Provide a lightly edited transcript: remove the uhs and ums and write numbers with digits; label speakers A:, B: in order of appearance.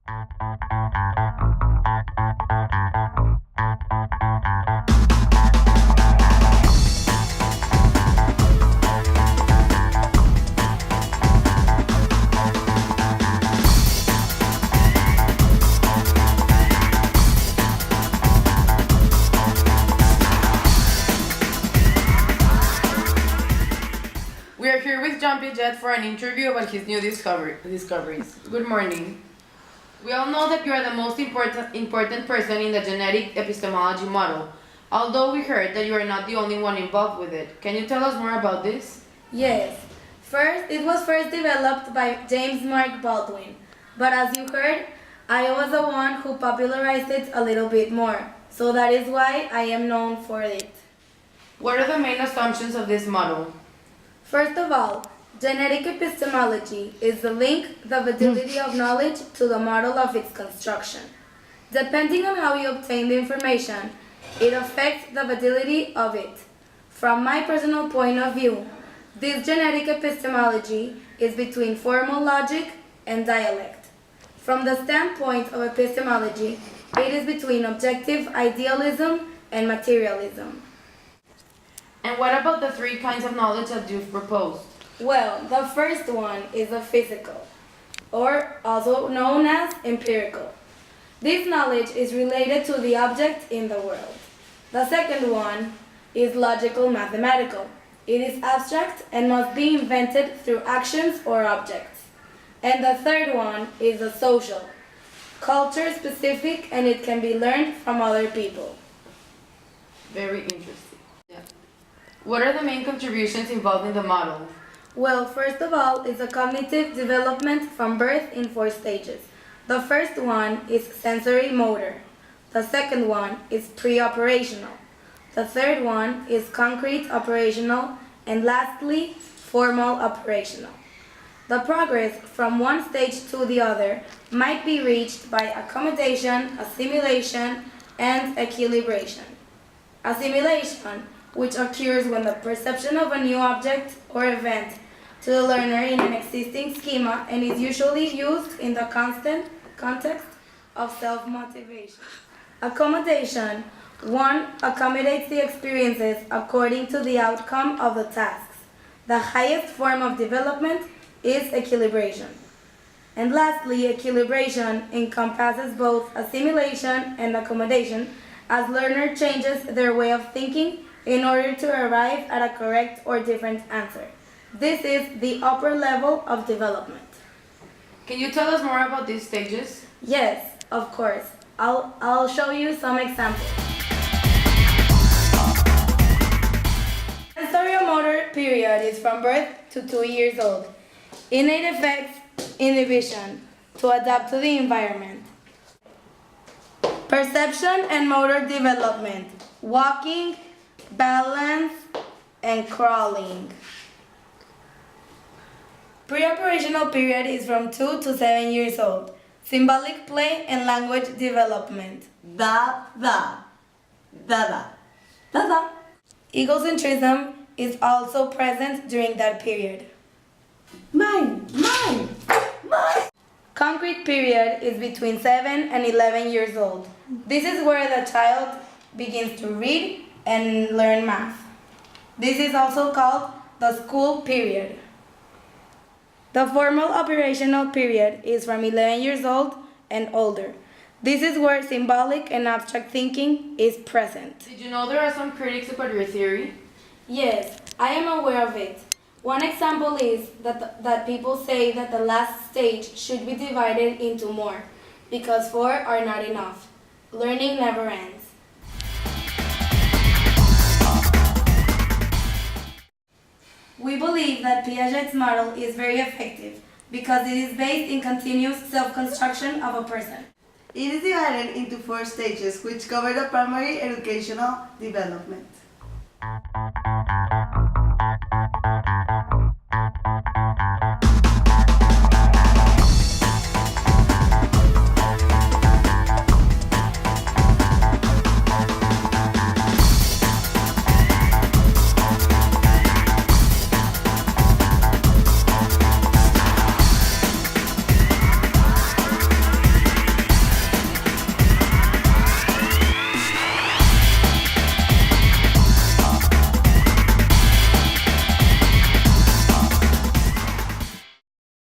A: We are here with Piaget for an interview about his new discoveries. Good morning. We all know that you are the most important person in the genetic epistemology model, although we heard that you are not the only one involved with it. Can you tell us more about this?
B: Yes. It was first developed by James Mark Baldwin, but as you heard, I was the one who popularized it a little bit more, so that is why I am known for it.
A: What are the main assumptions of this model?
B: First of all, genetic epistemology is the validity of knowledge to the model of its construction. Depending on how you obtain the information, it affects the validity of it. From my personal point of view, this genetic epistemology is between formal logic and dialect. From the standpoint of epistemology, it is between objective idealism and materialism.
A: And what about the three kinds of knowledge that you've proposed?
B: Well, the first one is the physical, or also known as empirical. This knowledge is related to the object in the world. The second one is logical mathematical. It is abstract and must be invented through actions or objects. And the third one is the social, culture specific, and it can be learned from other people.
A: Very interesting. Yeah. What are the main contributions involved in the model?
B: Well, first of all is a cognitive development from birth in 4 stages. The first one is sensory motor. The second one is pre-operational. The third one is concrete operational, and lastly, formal operational. The progress from one stage to the other might be reached by accommodation, assimilation, and equilibration. Assimilation, which occurs when the perception of a new object or event to the learner in an existing schema and is usually used in the constant context of self-motivation. Accommodation, one accommodates the experiences according to the outcome of the tasks. The highest form of development is equilibration. And lastly, equilibration encompasses both assimilation and accommodation as learner changes their way of thinking in order to arrive at a correct or different answer. This is the upper level of development.
A: Can you tell us more about these stages?
B: Yes, of course. I'll show you some examples. Sensorimotor period is from birth to 2 years old. Innate effects, inhibition, to adapt to the environment. Perception and motor development, walking, balance, and crawling. Pre-operational period is from 2 to 7 years old. Symbolic play and language development.
C: Da, da, da, da, da, da.
B: Egocentrism is also present during that period.
C: Mine, mine, mine.
B: Concrete period is between 7 and 11 years old. This is where the child begins to read and learn math. This is also called the school period. The formal operational period is from 11 years old and older. This is where symbolic and abstract thinking is present.
A: Did you know there are some critics about your theory?
B: Yes, I am aware of it. One example is that people say that the last stage should be divided into more, because 4 are not enough. Learning never ends. We believe that Piaget's model is very effective because it is based in continuous self-construction of a person.
C: It is divided into 4 stages which cover the primary educational development.